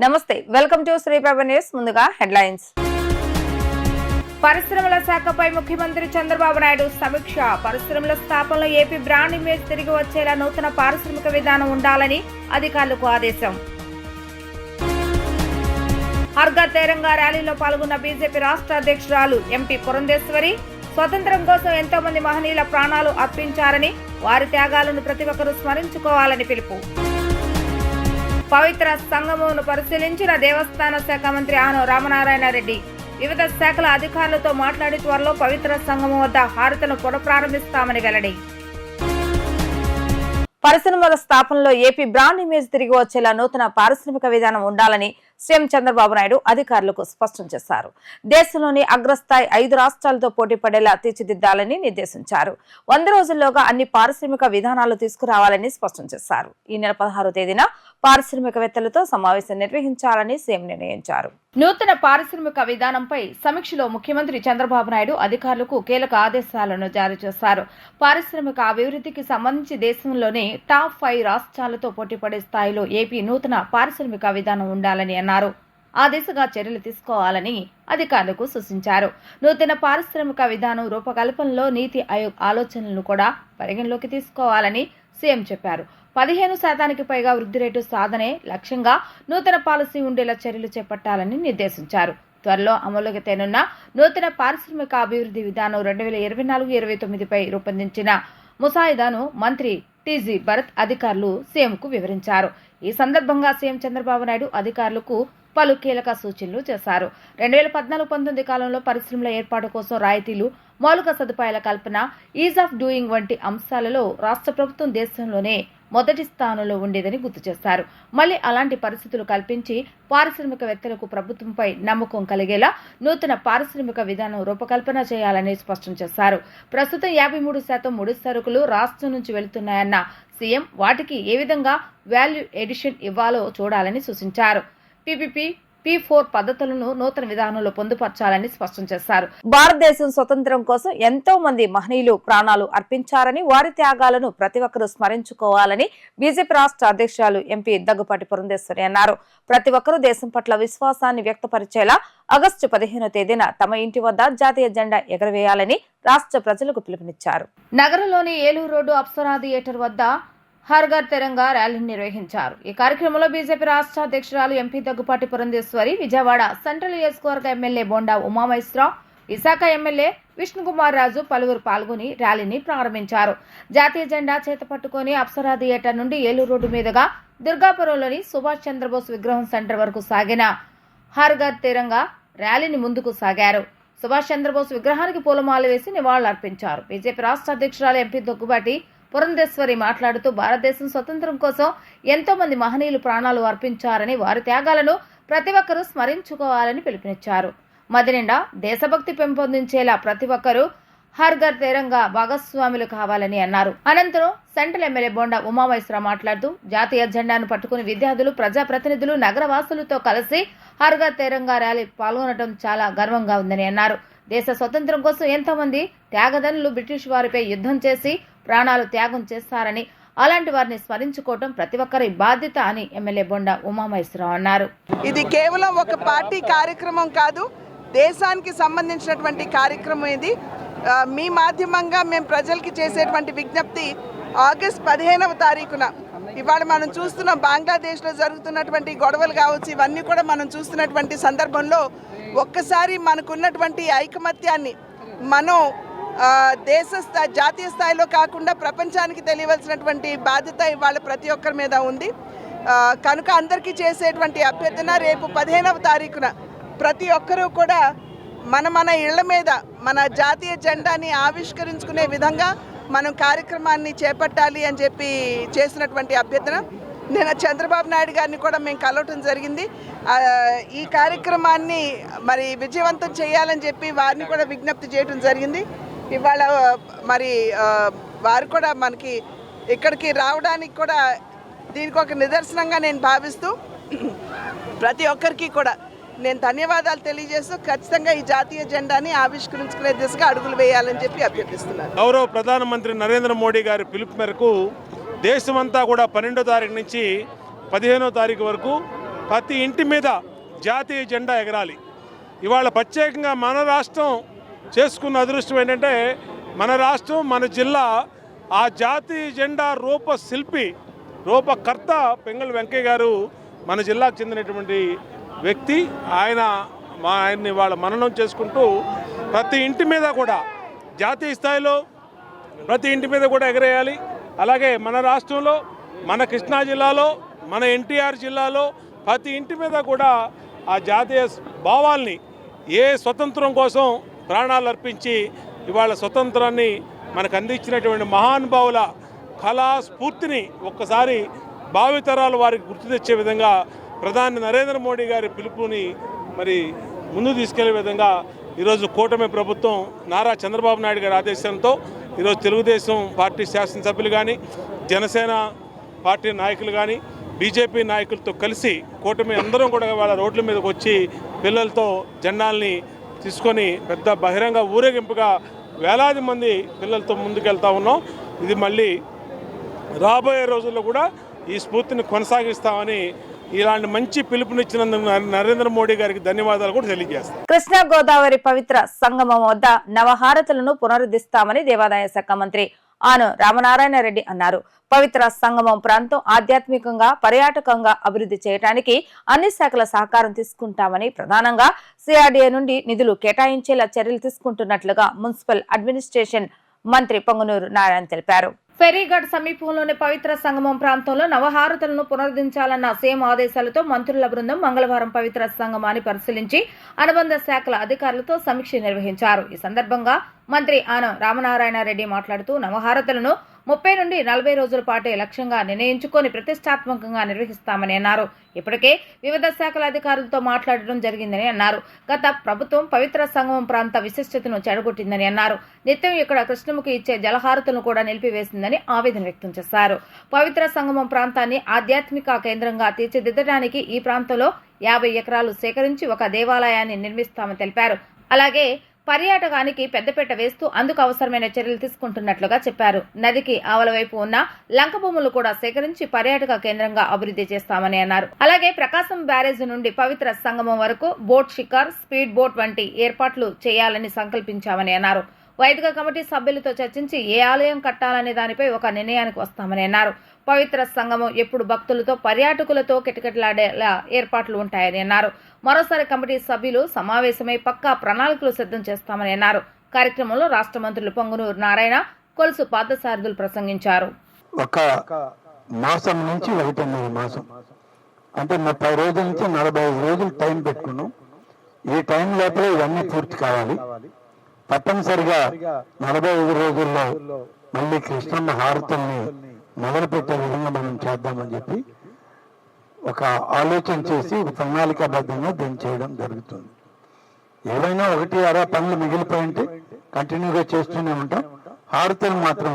నమస్తే, welcome to Sriprabha news. ముందుగా headlines. పరిశ్రమల శాఖపై ముఖ్యమంత్రి చంద్రబాబు నాయుడు సమీక్ష. పరిశ్రమల స్థాపనలో ఏపీ బ్రాండ్ ఇమేజ్ తిరిగి వచ్చేలా నూతన పారిశ్రామిక విధానం ఉండాలని అధికారులకు ఆదేశం. హర్ ఘర్ తిరంగా ర్యాలీలో పాల్గొన్న బీజేపీ రాష్ట్ర అధ్యక్షురాలు ఎంపీ పురంధేశ్వరి. స్వతంత్రం కోసం ఎంతో మంది మహనీయుల ప్రాణాలు అర్పించారని, వారి త్యాగాలను ప్రతి ఒక్కరూ స్మరించుకోవాలని పిలుపు. పవిత్ర సంగమమును పరిశీలించిన దేవస్థాన శాఖ మంత్రి ఆనం రామనారాయణ రెడ్డి వివిధ శాఖల అధికారులతో మాట్లాడి త్వరలో పవిత్ర సంగమం వద్ద హారతను పునఃప్రారంభిస్తామని వెల్లడి. పరిశ్రమల స్థాపనలో ఏపీ బ్రాండ్ ఇమేజ్ తిరిగి వచ్చేలా నూతన పారిశ్రామిక విధానం ఉండాలని సీఎం చంద్రబాబు నాయుడు అధికారులకు స్పష్టం చేశారు. దేశంలోని అగ్రస్థాయి 5 రాష్ట్రాలతో పోటీ పడేలా తీర్చిదిద్దాలని నిర్దేశించారు. 100 రోజుల్లోగా అన్ని పారిశ్రామిక విధానాలు తీసుకురావాలని స్పష్టం చేశారు. ఈ నెల 16వ తేదీన పారిశ్రామికవేత్తలతో సమావేశం నిర్వహించాలని సీఎం నిర్ణయించారు. నూతన పారిశ్రామిక విధానంపై సమీక్షలో ముఖ్యమంత్రి చంద్రబాబు నాయుడు అధికారులకు కీలక ఆదేశాలను జారీ చేశారు. పారిశ్రామిక అభివృద్ధికి సంబంధించి దేశంలోని టాప్ 5 రాష్ట్రాలతో పోటీపడే స్థాయిలో ఏపీ నూతన పారిశ్రామిక విధానం ఉండాలని అన్నారు. ఆ దిశగా చర్యలు తీసుకోవాలని అధికారులకు సూచించారు. నూతన పారిశ్రామిక విధానం రూపకల్పనలో నీతి ఆయోగ్ ఆలోచనలను కూడా పరిగణలోకి తీసుకోవాలని సీఎం చెప్పారు. 15% పైగా వృద్ధి రేటు సాధనే లక్ష్యంగా నూతన పాలసీ ఉండేలా చర్యలు చేపట్టాలని నిర్దేశించారు. త్వరలో అమలుకి తేనున్న నూతన పారిశ్రామిక అభివృద్ధి విధానం 2024-29 పై రూపొందించిన ముసాయిదాను మంత్రి టీజీ భరత్ అధికారులు సీఎంకు వివరించారు. ఈ సందర్భంగా సీఎం చంద్రబాబు నాయుడు అధికారులకు పలు కీలక సూచనలు చేశారు. 2014-19 కాలంలో పరిశ్రమల ఏర్పాటు కోసం రాయితీలు, మౌలిక సదుపాయాల కల్పన, ఈజ్ ఆఫ్ డూయింగ్ వంటి అంశాలలో రాష్ట్ర ప్రభుత్వం దేశంలోనే మొదటి స్థానంలో ఉండేదని గుర్తు చేశారు. మళ్లీ అలాంటి పరిస్థితులు కల్పించి పారిశ్రామికవేత్తలకు ప్రభుత్వంపై నమ్మకం కలిగేలా నూతన పారిశ్రామిక విధానం రూపకల్పన చేయాలని స్పష్టం చేశారు. ప్రస్తుతం 53% ముడి సరుకులు రాష్ట్రం నుంచి వెళుతున్నాయన్న సీఎం వాటికి ఏ విధంగా వాల్యూ ఎడిషన్ ఇవ్వాలో చూడాలని సూచించారు. పీపీపీ, P4 పద్ధతులను నూతన విధానంలో పొందుపరచాలని స్పష్టం చేశారు. భారతదేశం స్వతంత్రం కోసం ఎంతో మంది మహనీయులు ప్రాణాలు అర్పించారని, వారి త్యాగాలను ప్రతి ఒక్కరూ స్మరించుకోవాలని బీజేపీ రాష్ట్ర అధ్యక్షురాలు ఎంపీ దగ్గుపాటి పురంధేశ్వరి అన్నారు. ప్రతి ఒక్కరూ దేశం పట్ల విశ్వాసాన్ని వ్యక్తపరిచేలా ఆగస్టు 15వ తేదీన తమ ఇంటి వద్ద జాతీయ జెండా ఎగరవేయాలని రాష్ట్ర ప్రజలకు పిలుపునిచ్చారు. నగరంలోని ఏలూరు రోడ్డు అప్సరా థియేటర్ వద్ద హర్ ఘర్ తిరంగా ర్యాలీని నిర్వహించారు. ఈ కార్యక్రమంలో బీజేపీ రాష్ట్ర అధ్యక్షురాలు ఎంపీ దగ్గుపాటి పురంధేశ్వరి, విజయవాడ సెంట్రల్ నియోజకవర్గ ఎమ్మెల్యే బోండా ఉమామహేశ్వరరావు, విశాఖ ఎమ్మెల్యే విష్ణుకుమార్ రాజు పలువురు పాల్గొని ర్యాలీని ప్రారంభించారు. జాతీయ జెండా చేతపట్టుకుని అప్సరా థియేటర్ నుండి ఏలూరు రోడ్డు మీదుగా దుర్గాపురంలోని సుభాష్ చంద్రబోస్ విగ్రహం సెంటర్ వరకు సాగిన హర్ ఘర్ తిరంగా ర్యాలీని ముందుకు సాగారు. సుభాష్ చంద్రబోస్ విగ్రహానికి పూలమాల వేసి నివాళులర్పించారు. బీజేపీ రాష్ట్ర అధ్యక్షురాలు ఎంపీ దగ్గుబాటి పురంధేశ్వరి మాట్లాడుతూ భారతదేశం స్వతంత్రం కోసం ఎంతో మంది మహనీయులు ప్రాణాలు అర్పించారని, వారి త్యాగాలను ప్రతి ఒక్కరూ స్మరించుకోవాలని పిలుపునిచ్చారు. మదినిండా దేశభక్తి పెంపొందించేలా ప్రతి ఒక్కరూ హర్ ఘర్ తిరంగా భాగస్వాములు కావాలని అన్నారు. అనంతరం సెంట్రల్ ఎమ్మెల్యే బోండా ఉమామహేశ్వరరావు మాట్లాడుతూ జాతీయ జెండాను పట్టుకుని విద్యార్థులు, ప్రజాప్రతినిధులు, నగరవాసులతో కలిసి హర్ ఘర్ తిరంగా ర్యాలీ పాల్గొనడం చాలా గర్వంగా ఉందని అన్నారు. దేశ స్వతంత్రం కోసం ఎంతో మంది త్యాగదనులు బ్రిటిష్ వారిపై యుద్ధం చేసి ప్రాణాలు త్యాగం చేస్తారని, అలాంటి వారిని స్మరించుకోవడం ప్రతి ఒక్కరి బాధ్యత అని ఎమ్మెల్యే బొండా ఉమామహేశ్వరరావు అన్నారు. ఇది కేవలం ఒక పార్టీ కార్యక్రమం కాదు, దేశానికి సంబంధించినటువంటి కార్యక్రమం. ఇది మీ మాధ్యమంగా మేము ప్రజలకి చేసేటువంటి విజ్ఞప్తి, ఆగస్ట్ 15వ తారీఖున ఇవాళ మనం చూస్తున్నాం బంగ్లాదేశ్లో జరుగుతున్నటువంటి గొడవలు కావచ్చు, ఇవన్నీ కూడా మనం చూస్తున్నటువంటి సందర్భంలో ఒక్కసారి మనకున్నటువంటి ఐకమత్యాన్ని మనం జాతీయ స్థాయిలో కాకుండా ప్రపంచానికి తెలియవలసినటువంటి బాధ్యత ఇవాళ ప్రతి ఒక్కరి మీద ఉంది. కనుక అందరికీ చేసేటువంటి అభ్యర్థన, రేపు 15వ తారీఖున ప్రతి ఒక్కరూ కూడా మన ఇళ్ల మీద మన జాతీయ జెండాని ఆవిష్కరించుకునే విధంగా మనం కార్యక్రమాన్ని చేపట్టాలి అని చెప్పి చేసినటువంటి అభ్యర్థన. నేను చంద్రబాబు నాయుడు గారిని కూడా మేము కలవటం జరిగింది. ఈ కార్యక్రమాన్ని మరి విజయవంతం చేయాలని చెప్పి వారిని కూడా విజ్ఞప్తి చేయడం జరిగింది. ఇవాళ మరి వారు కూడా మనకి ఇక్కడికి రావడానికి కూడా దీనికి ఒక నిదర్శనంగా నేను భావిస్తూ ప్రతి ఒక్కరికి కూడా నేను ధన్యవాదాలు తెలియజేస్తూ ఖచ్చితంగా ఈ జాతీయ జెండాని ఆవిష్కరించుకునే దిశగా అడుగులు వేయాలని చెప్పి అభ్యర్థిస్తున్నాను. గౌరవ ప్రధానమంత్రి నరేంద్ర మోడీ గారి పిలుపు మేరకు దేశమంతా కూడా 12వ తారీఖు నుంచి 15వ తారీఖు వరకు ప్రతి ఇంటి మీద జాతీయ జెండా ఎగరాలి. ఇవాళ ప్రత్యేకంగా మన రాష్ట్రం చేసుకున్న అదృష్టం ఏంటంటే మన రాష్ట్రం, మన జిల్లా ఆ జాతీయ జెండా రూపకర్త పెంగళ వెంకయ్య గారు మన జిల్లాకు చెందినటువంటి వ్యక్తి. ఆయన్ని వాళ్ళ మననం చేసుకుంటూ ప్రతి ఇంటి మీద కూడా జాతీయ స్థాయిలో ప్రతి ఇంటి మీద కూడా ఎగరేయాలి. అలాగే మన రాష్ట్రంలో, మన కృష్ణా జిల్లాలో, మన ఎన్టీఆర్ జిల్లాలో ప్రతి ఇంటి మీద కూడా ఆ జాతీయ భావాల్ని, ఏ స్వతంత్రం కోసం ప్రాణాలు అర్పించి ఇవాళ స్వతంత్రాన్ని మనకు అందించినటువంటి మహానుభావుల కళా స్ఫూర్తిని ఒక్కసారి భావితరాలు వారికి గుర్తు తెచ్చే విధంగా ప్రధాని నరేంద్ర మోడీ గారి పిలుపుని మరి ముందు తీసుకెళ్లే విధంగా ఈరోజు కూటమి ప్రభుత్వం నారా చంద్రబాబు నాయుడు గారి ఆదేశంతో ఈరోజు తెలుగుదేశం పార్టీ శాసనసభ్యులు కానీ, జనసేన పార్టీ నాయకులు కానీ, బీజేపీ నాయకులతో కలిసి కూటమి అందరం కూడా వాళ్ళ రోడ్ల మీదకి వచ్చి పిల్లలతో జెండాల్ని తీసుకొని పెద్ద బహిరంగ ఊరేగింపుగా వేలాది మంది పిల్లలతో ముందుకెళ్తా ఉన్నాం. ఇది మళ్ళీ రాబోయే రోజుల్లో కూడా ఈ స్ఫూర్తిని కొనసాగిస్తామని, ఇలాంటి మంచి పిలుపునిచ్చినందుకు నరేంద్ర మోడీ గారికి ధన్యవాదాలు కూడా తెలియజేస్తాం. కృష్ణా గోదావరి పవిత్ర సంగమం వద్ద నవహారతులను పునరుద్ధరిస్తామని దేవాదాయ శాఖ మంత్రి ఆను రామనారాయణ రెడ్డి అన్నారు. పవిత్ర సంగమం ప్రాంతం ఆధ్యాత్మికంగా, పర్యాటకంగా అభివృద్ధి చేయడానికి అన్ని శాఖల సహకారం తీసుకుంటామని, ప్రధానంగా సిఆర్డీఏ నుండి నిధులు కేటాయించేలా చర్యలు తీసుకుంటున్నట్లుగా మున్సిపల్ అడ్మినిస్ట్రేషన్ మంత్రి పొంగనూరు నారాయణ తెలిపారు. ఫెరీఘాట్ సమీపంలోని పవిత్ర సంగమం ప్రాంతంలో నవహారతులను పునరుద్ధరించాలన్న సీఎం ఆదేశాలతో మంత్రుల బృందం మంగళవారం పవిత్ర సంగమాన్ని పరిశీలించి అనుబంధ శాఖల అధికారులతో సమీక్ష నిర్వహించారు. ఈ సందర్భంగా మంత్రి ఆనం రామనారాయణ రెడ్డి మాట్లాడుతూ నవహారతులను 30 నుండి 40 రోజుల పాటే లక్ష్యంగా నిర్ణయించుకొని ప్రతిష్టాత్మకంగా నిర్వహిస్తామని అన్నారు. ఇప్పటికే వివిధ శాఖల అధికారులతో మాట్లాడడం జరిగిందని అన్నారు. గత ప్రభుత్వం పవిత్ర సంగమం ప్రాంత విశిష్టతను చెడగొట్టిందని అన్నారు. నిత్యం ఇక్కడ కృష్ణముఖి ఇచ్చే జలహారతులను కూడా నిలిపివేసిందని ఆవేదన వ్యక్తం చేశారు. పవిత్ర సంగమం ప్రాంతాన్ని ఆధ్యాత్మిక కేంద్రంగా తీర్చిదిద్దడానికి ఈ ప్రాంతంలో 50 ఎకరాలు సేకరించి ఒక దేవాలయాన్ని నిర్మిస్తామని తెలిపారు. అలాగే పర్యాటకానికి పెద్దపీట వేస్తూ అందుకు అవసరమైన చర్యలు తీసుకుంటున్నట్లుగా చెప్పారు. నదికి ఆవల వైపు ఉన్న లంక భూములు కూడా సేకరించి పర్యాటక కేంద్రంగా అభివృద్ధి చేస్తామని అన్నారు. అలాగే ప్రకాశం బ్యారేజ్ నుండి పవిత్ర సంగమం వరకు బోట్ షికార్, స్పీడ్ బోట్ వంటి ఏర్పాట్లు చేయాలని సంకల్పించామని అన్నారు. వైదిక కమిటీ సభ్యులతో చర్చించి ఏ ఆలయం కట్టాలనే దానిపై ఒక నిర్ణయానికి వస్తామని అన్నారు. పవిత్ర సంగమం ఎప్పుడు భక్తులతో, పర్యాటకులతో కిటకిటలాడేలా ఏర్పాట్లు ఉంటాయని అన్నారు. మరోసారి కమిటీ సభ్యులు సమావేశమై పక్కా ప్రణాళికలు సిద్ధం చేస్తామని అన్నారు. కార్యక్రమంలో రాష్ట్ర మంత్రులు పొంగనూరు నారాయణ, కొలుసు పార్థసారథులు ప్రసంగించారు. ఒక మాసం నుంచి 1.5 మాసం అంటే 30 రోజుల నుంచి 45 రోజులు టైం పెట్టుకున్నాం. ఈ టైం లోపల ఇవన్నీ పూర్తి కావాలి. తప్పనిసరిగా 45 రోజుల్లో మళ్ళీ కృష్ణమ్మ హారతుల్ని మొదలుపెట్టే విధంగా మనం చేద్దామని చెప్పి ఒక ఆలోచన చేసి ప్రణాళికాబద్ధంగా దీన్ని చేయడం జరుగుతుంది. ఏవైనా 1-6 పనులు మిగిలిపోయి ఉంటే కంటిన్యూగా చేస్తూనే ఉంటాం. హారతులు మాత్రం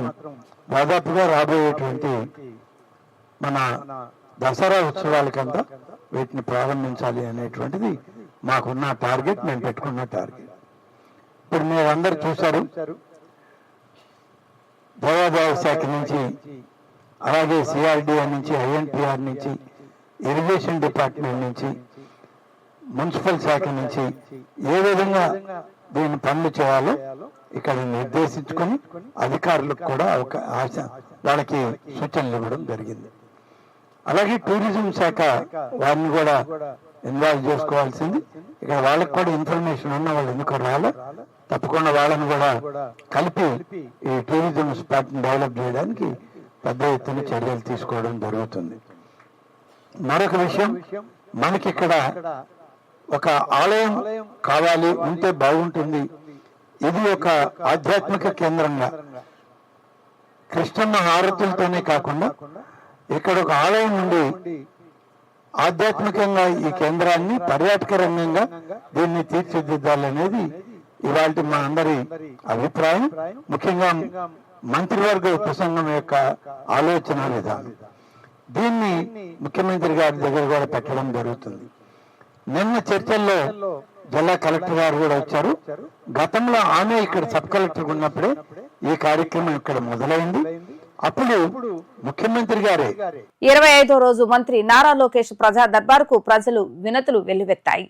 దాదాపుగా రాబోయేటువంటి మన దసరా ఉత్సవాలకంతా వీటిని ప్రారంభించాలి అనేటువంటిది మాకున్న టార్గెట్, మేము పెట్టుకున్న టార్గెట్. ఇప్పుడు మీరు అందరు చూశారు, దేవాదాయ శాఖ నుంచి, అలాగే సిఆర్డీఏ నుంచి, ఐఎన్పిఆర్ నుంచి, ఇరిగేషన్ డిపార్ట్మెంట్ నుంచి, మున్సిపల్ శాఖ నుంచి ఏ విధంగా దీన్ని పనులు చేయాలో ఇక్కడ నిర్దేశించుకొని అధికారులకు కూడా వాళ్ళకి సూచనలు ఇవ్వడం జరిగింది. అలాగే టూరిజం శాఖ వారిని కూడా ఇన్వాల్వ్ చేసుకోవాల్సింది. ఇక్కడ వాళ్ళకి కూడా ఇన్ఫర్మేషన్ ఉన్న వాళ్ళు ఎందుకు రాలో తప్పకుండా వాళ్ళని కూడా కలిపి ఈ టూరిజం స్పాట్ని డెవలప్ చేయడానికి పెద్ద ఎత్తున చర్యలు తీసుకోవడం జరుగుతుంది. మరొక విషయం, మనకి ఇక్కడ ఒక ఆలయం కావాలి, ఉంటే బాగుంటుంది. ఇది ఒక ఆధ్యాత్మిక కేంద్రంగా కృష్ణమ్మ హారతులతోనే కాకుండా ఇక్కడ ఒక ఆలయం నుండి ఆధ్యాత్మికంగా ఈ కేంద్రాన్ని పర్యాటక రంగంగా దీన్ని తీర్చిదిద్దాలనేది ఇవాళ మా అందరి అభిప్రాయం. ముఖ్యంగా మంత్రివర్గ ఉపసంఘం యొక్క ఆలోచన విధానం. దీన్ని ముఖ్యమంత్రి గారి దగ్గర కూడా పెట్టడం జరుగుతుంది. నిన్న చర్చల్లో జిల్లా కలెక్టర్ గారు కూడా వచ్చారు. గతంలో ఆమె ఇక్కడ సబ్ కలెక్టర్ ఉన్నప్పుడే ఈ కార్యక్రమం ఇక్కడ మొదలైంది. అప్పుడు ముఖ్యమంత్రి గారే 25వ రోజు మంత్రి నారా లోకేష్ ప్రజా దర్బార్కు ప్రజలు వినతులు వెల్లువెత్తాయి.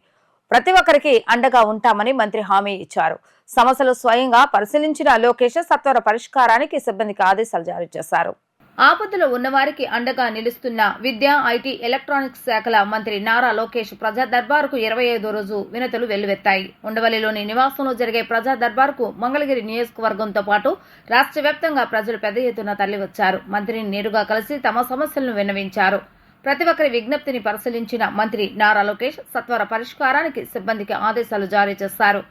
ప్రతి ఒక్కరికి అండగా ఉంటామని మంత్రి హామీ ఇచ్చారు. సమస్యలు స్వయంగా పరిశీలించిన లోకేష్ సత్వర పరిష్కారానికి సిబ్బందికి ఆదేశాలు జారీ చేశారు. ఆపదలో ఉన్నవారికి అండగా నిలుస్తున్న విద్యా, ఐటీ, ఎలక్ట్రానిక్స్ శాఖల మంత్రి నారా లోకేష్ ప్రజా దర్బార్కు 25వ రోజు వినతులు వెల్లువెత్తాయి. ఉండవల్లిలోని నివాసంలో జరిగే ప్రజా దర్బార్కు మంగళగిరి నియోజకవర్గంతో పాటు రాష్ట్ర వ్యాప్తంగా ప్రజలు పెద్ద ఎత్తున తరలివచ్చారు. మంత్రిని నేరుగా కలిసి తమ సమస్యలను విన్నవించారు. ప్రతి ఒక్కరి విజ్ఞప్తిని పరిశీలించిన మంత్రి నారా లోకేష్ సత్వర పరిష్కారానికి సిబ్బందికి ఆదేశాలు జారీ చేశారు.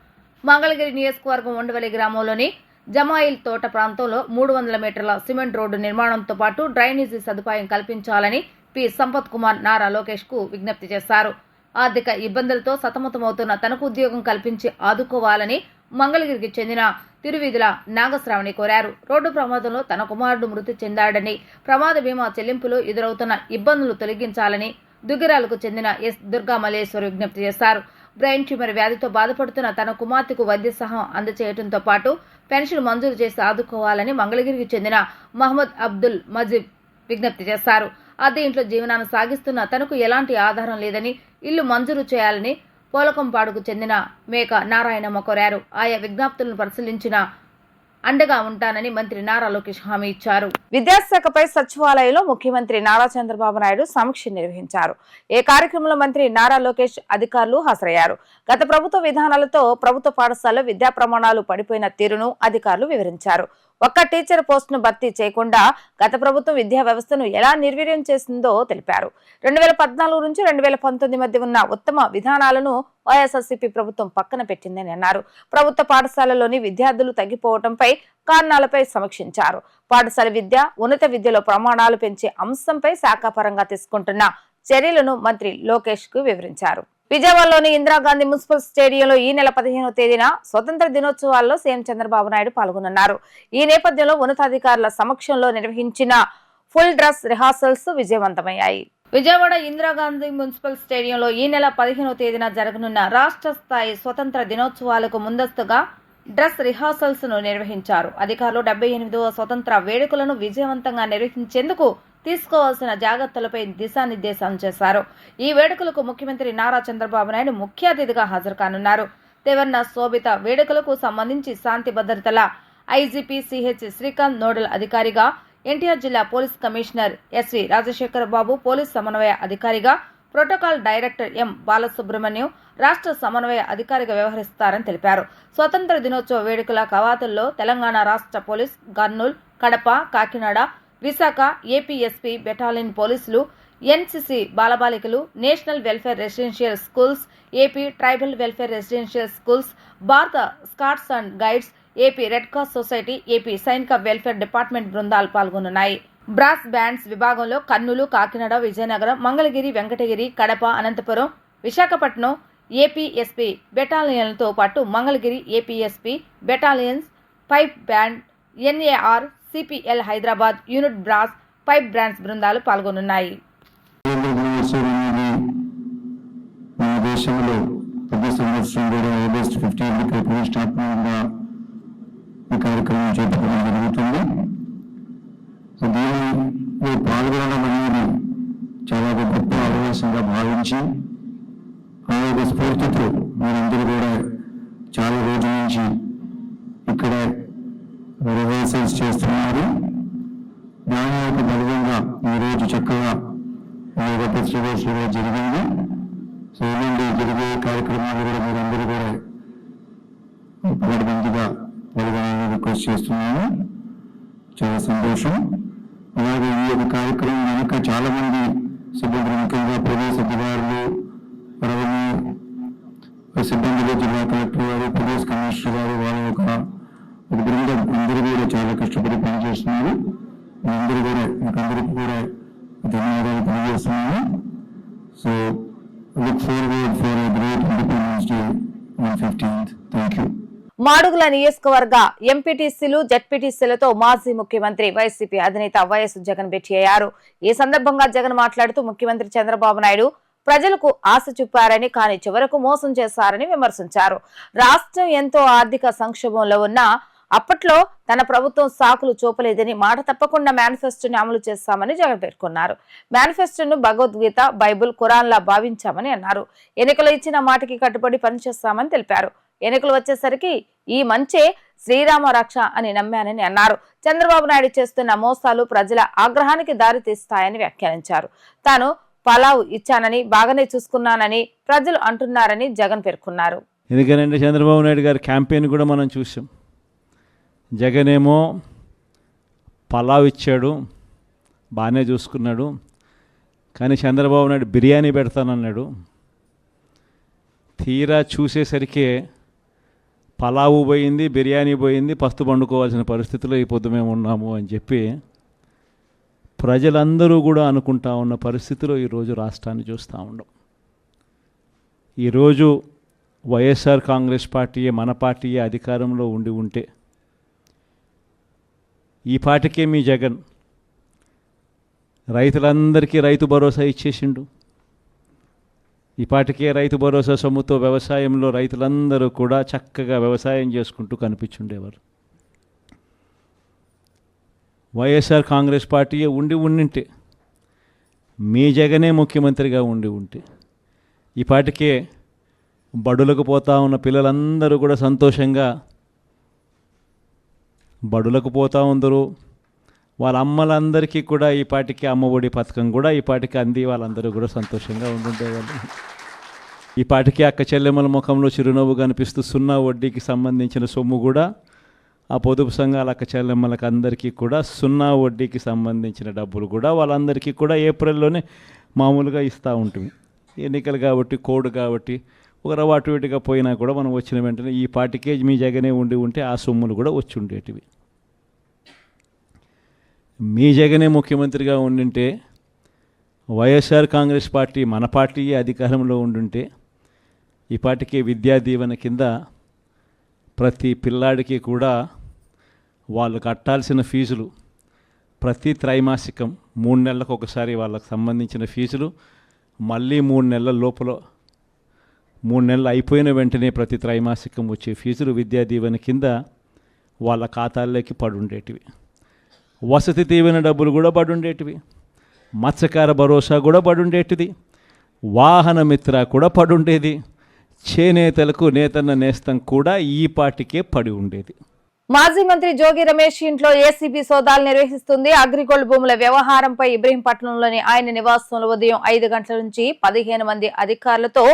మంగళగిరి నియోజకవర్గం ఉండవల్లి గ్రామంలోని జమాయిల్ తోట ప్రాంతంలో 300 మీటర్ల సిమెంట్ రోడ్డు నిర్మాణంతో పాటు డ్రైనేజీ సదుపాయం కల్పించాలని పి సంపత్ కుమార్ నారా లోకేష్ కు విజ్ఞప్తి చేశారు. ఆర్థిక ఇబ్బందులతో సతమతమవుతున్న తనకు ఉద్యోగం కల్పించి ఆదుకోవాలని మంగళగిరికి చెందిన తిరువీధుల నాగశ్రావణి కోరారు. రోడ్డు ప్రమాదంలో తన కుమారుడు మృతి చెందాడని, ప్రమాద బీమా చెల్లింపులో ఎదురవుతున్న ఇబ్బందులు తొలగించాలని దుగ్గిరాలకు చెందిన ఎస్ దుర్గా మల్లేశ్వర్ విజ్ఞప్తి చేశారు. బ్రెయిన్ ట్యూమర్ వ్యాధితో బాధపడుతున్న తన కుమార్తెకు వైద్య సహాయం అందజేయడంతో పాటు పెన్షన్ మంజూరు చేసి ఆదుకోవాలని మంగళగిరికి చెందిన మహమ్మద్ అబ్దుల్ మజీబ్ విజ్ఞప్తి చేశారు. అద్దె ఇంట్లో జీవనాన్ని సాగిస్తున్న తనకు ఎలాంటి ఆధారం లేదని, ఇల్లు మంజూరు చేయాలని పోలకంపాడుకు చెందిన మేక నారాయణమ్మ కోరారు. ఆయా విజ్ఞప్తులను పరిశీలించిన అండగా ఉంటానని మంత్రి నారా లోకేష్ హామీ ఇచ్చారు. విద్యాశాఖపై సచివాలయంలో ముఖ్యమంత్రి నారా చంద్రబాబు నాయుడు సమీక్ష నిర్వహించారు. ఈ కార్యక్రమంలో మంత్రి నారా లోకేష్ అధికారులు హాజరయ్యారు. గత ప్రభుత్వ విధానాలతో ప్రభుత్వ పాఠశాలలో విద్యా ప్రమాణాలు పడిపోయిన తీరును అధికారులు వివరించారు. ఒక్క టీచర్ పోస్టును భర్తీ చేయకుండా గత ప్రభుత్వం విద్యా వ్యవస్థను ఎలా నిర్వీర్యం చేసిందో తెలిపారు. 2014 నుంచి 2019 మధ్య ఉన్న ఉత్తమ విధానాలను వైఎస్ఆర్సీపీ ప్రభుత్వం పక్కన పెట్టిందని అన్నారు. ప్రభుత్వ పాఠశాలలోని విద్యార్థులు తగ్గిపోవడంపై కారణాలపై సమీక్షించారు. పాఠశాల విద్య, ఉన్నత విద్యలో ప్రమాణాలు పెంచే అంశంపై శాఖాపరంగా తీసుకుంటున్న చర్యలను మంత్రి లోకేష్ కు వివరించారు. విజయవాడలోని ఇందిరాగాంధీ మున్సిపల్ స్టేడియంలో ఈ నెల 15వ తేదీన స్వతంత్ర దినోత్సవాల్లో సీఎం చంద్రబాబు నాయుడు పాల్గొనున్నారు. ఈ నేపథ్యంలో ఉన్నతాధికారుల సమక్షంలో నిర్వహించిన full dress rehearsals విజయవంతమయ్యాయి. Vijayawada Indira Gandhi municipal స్టేడియంలో ఈ నెల 15వ తేదీన జరగనున్న రాష్ట్ర స్థాయి స్వతంత్ర దినోత్సవాలకు ముందస్తుగా డ్రెస్ రిహార్సల్స్ ను నిర్వహించారు. అధికారులు 78వ స్వతంత్ర వేడుకలను విజయవంతంగా నిర్వహించేందుకు తీసుకోవాల్సిన జాగ్రత్తలపై దిశానిర్దేశం చేశారు. ఈ వేడుకలకు ముఖ్యమంత్రి నారా చంద్రబాబు నాయుడు ముఖ్య అతిథిగా హాజరు కానున్నారు. త్రివర్ణ శోభిత వేడుకలకు సంబంధించి శాంతి భద్రతల ఐజీపీ సిహెచ్ శ్రీకాంత్ నోడల్ అధికారిగా, ఎన్టీఆర్ జిల్లా పోలీస్ కమిషనర్ ఎస్వి రాజశేఖర్ బాబు పోలీస్ సమన్వయ అధికారిగా, ప్రోటోకాల్ డైరెక్టర్ ఎం బాలసుబ్రహ్మణ్యం రాష్ట్ర సమన్వయ అధికారిగా వ్యవహరిస్తారని తెలిపారు. స్వతంత్ర దినోత్సవ వేడుకల కవాతుల్లో తెలంగాణ రాష్ట్ర police, Kurnool, Kadapa, Kakinada, Visakha APSP battalion పోలీసులు, ఎన్సీసీ బాలబాలికలు, national welfare residential schools, AP tribal welfare residential schools, Bharat scouts and guides, AP red cross society, AP Sainik welfare department బృందాలు పాల్గొనున్నాయి. బ్రాస్ బ్యాండ్స్ విభాగంలో కర్నూలు, కాకినాడ, విజయనగరం, మంగళగిరి, వెంకటగిరి, కడప, అనంతపురం, విశాఖపట్నం ఏపీఎస్పీ బెటాలియన్లతో పాటు Mangalagiri APSP battalions, pipe band, NAR, CPL Hyderabad unit brass, pipe brands బృందాలు పాల్గొనున్నాయి. మన దేశంలో ప్రతి సంవత్సరం కూడా ఆగస్టు 15కి ప్రతిష్టాత్మకంగా ఈ కార్యక్రమం చేపట్టడం జరుగుతుంది. దీనిలో పాల్గొనడం అనేది చాలా గొప్ప అవకాశంగా భావించి ఆ స్ఫూర్తితో మీరందరూ కూడా చాలా రోజుల నుంచి ఇక్కడ రిహర్సల్స్ చేస్తున్నారు. దాని యొక్క భాగంగా ఈరోజు చక్కగా ప్రతిష్ఠ జరిగింది. సో నుండి జరిగే కార్యక్రమాలు కూడా మీరందరూ కూడా పకడ్బందీగా పాల్గొనాలని రిక్వెస్ట్ చేస్తున్నాను. చాలా సంతోషం. అలాగే ఈ యొక్క కార్యక్రమం వెనుక చాలా మంది సిబ్బంది, ముఖ్యంగా పోలీస్ అధికారులు, సిబ్బందిలో జిల్లా కలెక్టర్ గారు, పోలీస్ కమిషనర్ గారు, వాళ్ళ ఒక బృందం అందరూ కూడా చాలా కష్టపడి పనిచేస్తున్నారు. అందరూ కూడా మీకందరికీ కూడా ధన్యవాదాలు తెలియజేస్తున్నాను. So look forward for a great independence day on 15th. Thank you. Madugula నియోజకవర్గ ఎంపీటీసీలు, జెడ్పీటీసీలతో మాజీ ముఖ్యమంత్రి వైసీపీ అధినేత వైఎస్ జగన్ భేటీ అయ్యారు. ఈ సందర్భంగా జగన్ మాట్లాడుతూ ముఖ్యమంత్రి చంద్రబాబు నాయుడు ప్రజలకు ఆశ చూపారని, కానీ చివరకు మోసం చేశారని విమర్శించారు. రాష్ట్రం ఎంతో ఆర్థిక సంక్షోభంలో ఉన్న అప్పట్లో తన ప్రభుత్వం సాకులు చూపలేదని, మాట తప్పకుండా మేనిఫెస్టోని అమలు చేస్తామని జగన్ పేర్కొన్నారు. మేనిఫెస్టోను భగవద్గీత, బైబుల్, ఖురాన్లా భావించామని అన్నారు. ఎన్నికలు ఇచ్చిన మాటకి కట్టుబడి పనిచేస్తామని తెలిపారు. ఎన్నికలు వచ్చేసరికి ఈ మంచే శ్రీరామ రక్ష అని నమ్మానని అన్నారు. చంద్రబాబు నాయుడు చేస్తున్న మోసాలు ప్రజల ఆగ్రహానికి దారితీస్తాయని వ్యాఖ్యానించారు. తాను పలావ్ ఇచ్చానని, బాగానే చూసుకున్నానని ప్రజలు అంటున్నారని జగన్ పేర్కొన్నారు. ఎందుకనంటే చంద్రబాబు నాయుడు గారి క్యాంపెయిన్ కూడా మనం చూసాం. జగన్ ఏమో పలావ్ ఇచ్చాడు, బాగానే చూసుకున్నాడు, కానీ చంద్రబాబు నాయుడు బిర్యానీ పెడతానన్నాడు. తీరా చూసేసరికి పలావు పోయింది, బిర్యానీ పోయింది, పస్తు పండుకోవాల్సిన పరిస్థితిలో ఈ పొద్దు మేము ఉన్నాము అని చెప్పి ప్రజలందరూ కూడా అనుకుంటా ఉన్న పరిస్థితిలో ఈరోజు రాష్ట్రాన్ని చూస్తూ ఉన్నాం. ఈరోజు వైఎస్ఆర్ కాంగ్రెస్ పార్టీయే, మన పార్టీయే అధికారంలో ఉండి ఉంటే ఈ పార్టీకే మీ జగన్ రైతులందరికీ రైతు భరోసా ఇచ్చేసిండు. ఈ పాటికే రైతు భరోసా సొమ్ముతో వ్యవసాయంలో రైతులందరూ కూడా చక్కగా వ్యవసాయం చేసుకుంటూ కనిపించుండేవారు. వైఎస్ఆర్ కాంగ్రెస్ పార్టీయే ఉండింటే, మీ జగనే ముఖ్యమంత్రిగా ఉంటే ఈ పాటికే బడులకు పోతా ఉన్న పిల్లలందరూ కూడా సంతోషంగా బడులకు పోతూ ఉందరు. వాళ్ళ అమ్మలందరికీ కూడా ఈ పాటికి అమ్మఒడి పథకం కూడా ఈ పాటికి అంది వాళ్ళందరూ కూడా సంతోషంగా ఉండుండేవాళ్ళు. ఈ పాటికి అక్క చెల్లెమ్మల ముఖంలో చిరునవ్వు కనిపిస్తూ సున్నా వడ్డీకి సంబంధించిన సొమ్ము కూడా ఆ పొదుపు సంఘాల అక్క చెల్లెమ్మలకు అందరికీ కూడా సున్నా వడ్డీకి సంబంధించిన డబ్బులు కూడా వాళ్ళందరికీ కూడా ఏప్రిల్లోనే మామూలుగా ఇస్తూ ఉంటుంది. ఎన్నికలు కాబట్టి, కోడ్ కాబట్టి ఒక రవాటు వీటిగా పోయినా కూడా మనం వచ్చిన వెంటనే ఈ పాటికే మీ జగనే ఉంటే ఆ సొమ్ములు కూడా వచ్చి ఉండేటివి. మీ జగనే ముఖ్యమంత్రిగా ఉండింటే, వైఎస్ఆర్ కాంగ్రెస్ పార్టీ మన పార్టీయే అధికారంలో ఉండుంటే ఈ పార్టీకి విద్యా దీవెన కింద ప్రతి పిల్లాడికి కూడా వాళ్ళు కట్టాల్సిన ఫీజులు ప్రతి త్రైమాసికం 3 నెలలకు ఒకసారి వాళ్ళకు సంబంధించిన ఫీజులు మళ్ళీ 3 నెలల లోపల 3 నెలలు అయిపోయిన వెంటనే ప్రతి త్రైమాసికం వచ్చే ఫీజులు విద్యా దీవెన కింద వాళ్ళ ఖాతాల్లోకి పడుండేటివి. వసతి దీవెన డబ్బులు కూడా పడుండేటివి. మత్స్యకార భరోసా కూడా పడుండేటిది. వాహన మిత్ర కూడా పడుండేది. చేనేతలకు నేతన్న నేస్తం కూడా ఈ పాటికే పడి ఉండేది. మాజీ మంత్రి జోగి రమేష్ ఇంట్లో ఏసీబీ సోదాలు నిర్వహిస్తుంది. అగ్రిగోల్డ్ భూముల వ్యవహారంపై ఇబ్రహీంపట్నంలోని ఆయన నివాసంలో ఉదయం 5 గంటల నుంచి 15 మంది అధికారులతో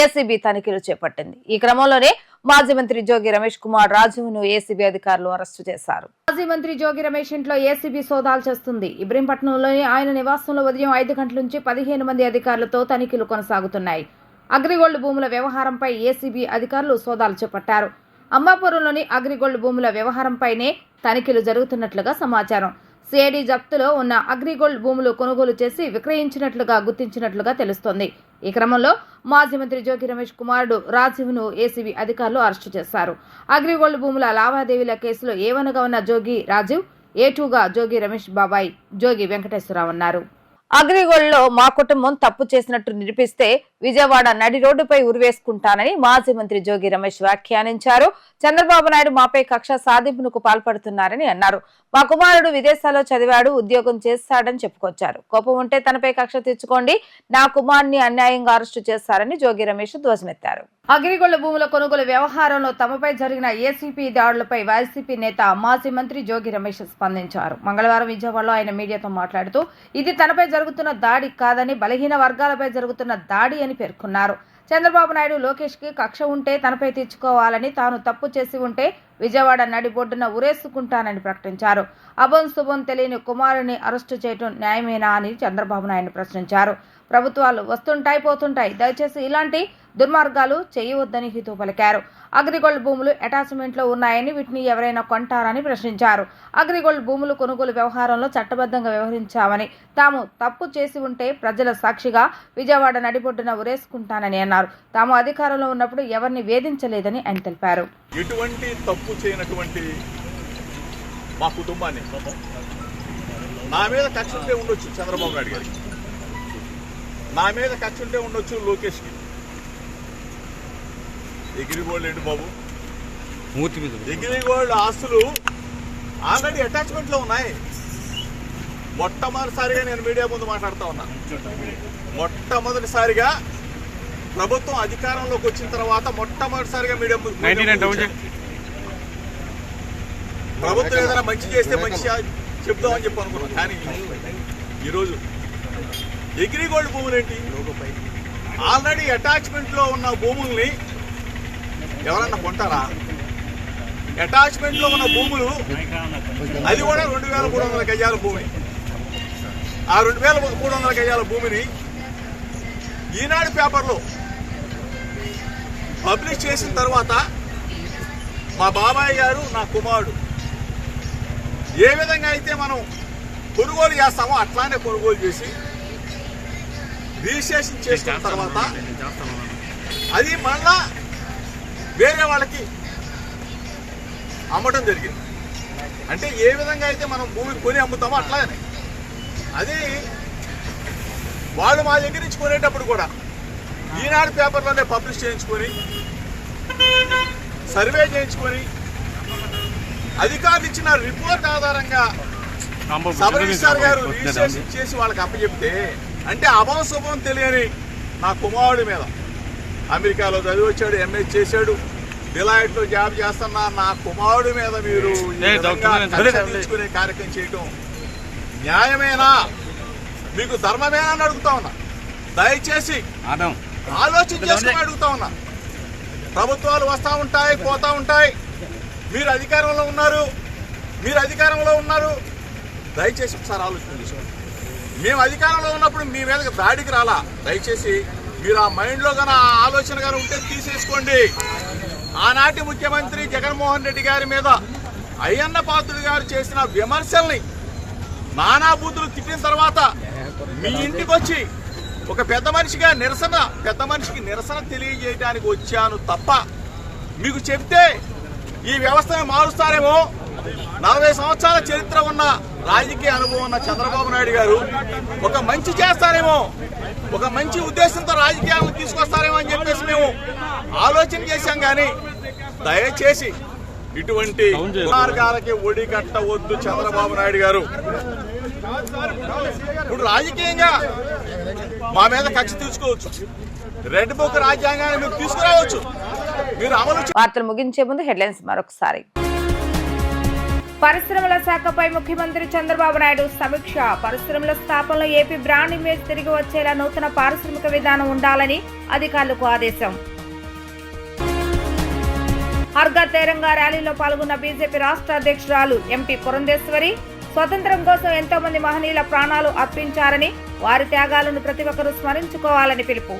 ఏసీబీ తనిఖీలు చేపట్టింది. ఈ క్రమంలోనే మాజీ మంత్రి జోగి రమేష్ కుమార్ రాజును ఏసీబీ అధికారులు అరెస్టు చేశారు. మాజీ మంత్రి జోగి రమేష్ ఇంట్లో ఏసీబీ సోదాలు చేస్తుంది. ఇబ్రహీంపట్నంలోని ఆయన నివాసంలో ఉదయం 5 గంటల నుంచి 15 మంది అధికారులతో తనిఖీలు కొనసాగుతున్నాయి. అగ్రిగోల్డ్ భూముల వ్యవహారంపై ఏసీబీ అధికారులు సోదాలు చేపట్టారు. అంబాపురంలోని అగ్రిగోల్డ్ భూముల వ్యవహారంపైనే తనిఖీలు జరుగుతున్నట్లుగా సమాచారం. సిఐడి జప్తులో ఉన్న అగ్రిగోల్డ్ భూములు కొనుగోలు చేసి విక్రయించినట్లుగా గుర్తించినట్లుగా తెలుస్తోంది. ఈ క్రమంలో మాజీ మంత్రి జోగి రమేష్ కుమారుడు రాజీవ్ను ఏసీబీ అధికారులు అరెస్టు చేశారు. అగ్రిగోల్డ్ భూముల లావాదేవీల కేసులో ఏవనగా ఉన్న జోగి రాజీవ్, ఏ2గా జోగి రమేష్ బాబాయ్, జోగి వెంకటేశ్వరరావు అన్నారు. అగ్రిగోల్డ్ లో మా కుటుంబం తప్పు చేసినట్టు నిరూపిస్తే విజయవాడ నడి రోడ్డుపై ఉరివేసుకుంటానని మాజీ మంత్రి జోగి రమేష్ వ్యాఖ్యానించారు. చంద్రబాబు నాయుడు మాపై కక్ష సాధింపునకు పాల్పడుతున్నారని అన్నారు. మా కుమారుడు విదేశాల్లో చదివాడు, ఉద్యోగం చేస్తాడని చెప్పుకొచ్చారు. కోపం ఉంటే తనపై కక్ష తెచ్చుకోండి, నా కుమారుని అన్యాయంగా అరెస్టు చేస్తారని జోగి రమేష్ ధ్వజమెత్తారు. అగ్రిగోల్డ్ భూముల కొనుగోలు వ్యవహారంలో తమపై జరిగిన ఏసీపీ దాడులపై వైసీపీ నేత మాజీ మంత్రి జోగి రమేష్ స్పందించారు. మంగళవారం విజయవాడలో ఆయన మీడియాతో మాట్లాడుతూ ఇది తనపై జరుగుతున్న దాడి కాదని, బలహీన వర్గాలపై జరుగుతున్న దాడి అని పేర్కొన్నారు. చంద్రబాబు నాయుడు లోకేష్ కి కక్ష ఉంటే తనపై తెచ్చుకోవాలని, తాను తప్పు చేసి ఉంటే విజయవాడ నడిబొడ్డున ఉరేసుకుంటానని ప్రకటించారు. అబోన్ శుభం తెలియని కుమారుని అరెస్టు చేయడం న్యాయమేనా అని చంద్రబాబు నాయుడు ప్రశ్నించారు. ప్రభుత్వాలు వస్తుంటాయి పోతుంటాయి, దయచేసి ఇలాంటి దుర్మార్గాలు చేయవద్దని హితవు పలికారు. అగ్రిగోల్డ్ భూములు అటాచ్మెంట్ లో ఉన్నాయని, వీటిని ఎవరైనా కొంటారని ప్రశ్నించారు. అగ్రిగోల్డ్ భూములు కొనుగోలు వ్యవహారంలో చట్టబద్ధంగా వ్యవహరించామని, తాము తప్పు చేసి ఉంటే ప్రజల సాక్షిగా విజయవాడ నడిబొడ్డున ఉరేసుకుంటానని అన్నారు. తాము అధికారంలో ఉన్నప్పుడు ఎవరిని వేధించలేదని ఆయన తెలిపారు. ఎటువంటి తప్పు చేయనటువంటి మా కుటుంబాన్ని నా మీద కక్ష ఉంటే ఉండొచ్చు చంద్రబాబు నాయుడు గారికి, నా మీద కక్ష ఉంటే ఉండొచ్చు లోకేష్కి. అగ్రిగోల్డ్ ఏంటి బాబు, అగ్రిగోల్డ్ ఆస్తులు ఆల్రెడీ అటాచ్మెంట్లో ఉన్నాయి. మొట్టమొదటిసారిగా నేను మీడియా ముందు మాట్లాడుతూ ఉన్నా. మొట్టమొదటిసారిగా ప్రభుత్వం అధికారంలోకి వచ్చిన తర్వాత మొట్టమొదటిసారిగా మీడియా ముందు ప్రభుత్వం ఏదైనా మంచి చేస్తే మంచి చెప్దామని చెప్పి అనుకున్నాం. కానీ ఈరోజు అగ్రిగోల్డ్ భూములు ఏంటి? ఆల్రెడీ అటాచ్మెంట్లో ఉన్న భూముల్ని ఎవరన్నా కొంటారా? అటాచ్మెంట్లో ఉన్న భూములు అది కూడా 2300 గజాల భూమి. ఆ 2300 గజాల భూమిని ఈనాడు పేపర్లో పబ్లిష్ చేసిన తర్వాత మా బాబాయ్ గారు, నా కుమారుడు ఏ విధంగా అయితే మనం కొనుగోలు చేస్తామో అట్లానే కొనుగోలు చేసి రిజిస్ట్రేషన్ చేసుకున్న తర్వాత అది మళ్ళా వేరే వాళ్ళకి అమ్మటం జరిగింది. అంటే ఏ విధంగా అయితే మనం భూమి కొని అమ్ముతామో అట్లానే అది వాళ్ళు మా దగ్గర నుంచి కొనేటప్పుడు కూడా ఈనాడు పేపర్లోనే పబ్లిష్ చేయించుకొని సర్వే చేయించుకొని అధికారులు ఇచ్చిన రిపోర్ట్ ఆధారంగా సబ్ రిజిస్ట్రార్ గారు రిజిస్ట్రేషన్ చేసి వాళ్ళకి అప్పచెప్తే, అంటే అభం శుభం తెలియని నా కుమారుడి మీద అమెరికాలో చదివి వచ్చాడు, ఎంఏ చేశాడు, డిలాయిట్లో జాబ్ చేస్తున్న నా కుమారుడి మీద మీరు తీసుకునే కార్యక్రమం చేయటం న్యాయమేనా? మీకు ధర్మమేనా అని అడుగుతా ఉన్నా. దయచేసి ఆలోచన చేసుకుని అడుగుతా ఉన్నా. ప్రభుత్వాలు వస్తూ ఉంటాయి, పోతూ ఉంటాయి. మీరు అధికారంలో ఉన్నారు. దయచేసి ఒకసారి ఆలోచన చేసుకోండి. మేము అధికారంలో ఉన్నప్పుడు మీ మీదకి దాడికి రాలా. దయచేసి మీరు ఆ మైండ్లో కానీ ఆ ఆలోచన కానీ ఉంటే తీసేసుకోండి. ఆనాటి ముఖ్యమంత్రి జగన్మోహన్ రెడ్డి గారి మీద అయ్యన్న పాత్రుడు గారు చేసిన విమర్శల్ని నానా బూతులు తిట్టిన తర్వాత మీ ఇంటికి వచ్చి ఒక పెద్ద మనిషికి నిరసన తెలియజేయడానికి వచ్చాను తప్ప మీకు చెప్తే ఈ వ్యవస్థను మారుస్తారేమో. 40 సంవత్సరాల చరిత్ర ఉన్న రాజకీయ అనుభవం ఉన్న చంద్రబాబు నాయుడు గారు ఒక మంచి చేస్తారేమో, ఒక మంచి ఉద్దేశంతో రాజకీయాలను తీసుకొస్తారేమో అని చెప్పేసి మేము ఆలోచన చేశాం. కానీ దయచేసి ఇటువంటి మార్గాలకి ఒడి కట్టవద్దు చంద్రబాబు నాయుడు గారు. ఇప్పుడు రాజకీయంగా మా మీద కక్ష తీసుకోవచ్చు, రెడ్ బుక్ రాజ్యాంగాన్ని మీరు తీసుకురావచ్చు, మీరు అమలు. వార్తలు ముగించే ముందు హెడ్లైన్స్ మరొకసారి. పరిశ్రమల శాఖపై ముఖ్యమంత్రి చంద్రబాబు నాయుడు సమీక్ష. పరిశ్రమల స్థాపనలో ఏపీ బ్రాండ్ ఇమేజ్ తిరిగి వచ్చేలా నూతన పారిశ్రామిక విధానం ఉండాలని అధికారులకు ఆదేశం. హర్ఘర్ తిరంగా ర్యాలీలో పాల్గొన్న బీజేపీ రాష్ట్ర అధ్యక్షురాలు ఎంపీ పురంధేశ్వరి. స్వతంత్రం కోసం ఎంతో మంది మహనీయుల ప్రాణాలు అర్పించారని, వారి త్యాగాలను ప్రతి ఒక్కరూ స్మరించుకోవాలని పిలుపు.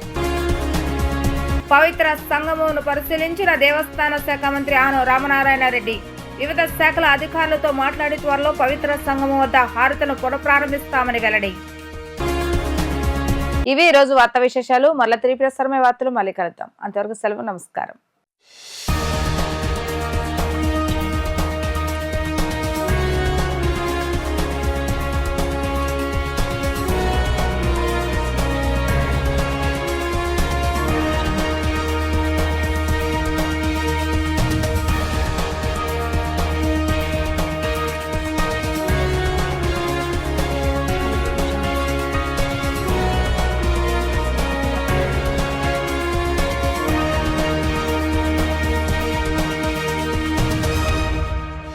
పవిత్ర సంగమమును పరిశీలించిన దేవస్థాన శాఖ మంత్రి ఆనం రామనారాయణ రెడ్డి. వివిధ శాఖల అధికారులతో మాట్లాడి త్వరలో పవిత్ర సంగమం వద్ద హారతను పునఃప్రారంభిస్తామని వెల్లడి. ఇవి ఈ రోజు వార్తా విశేషాలు. మరలా తిరిగి ప్రసారమే వార్తలు మళ్ళీ కలుద్దాం. అంతవరకు సెలవు. నమస్కారం.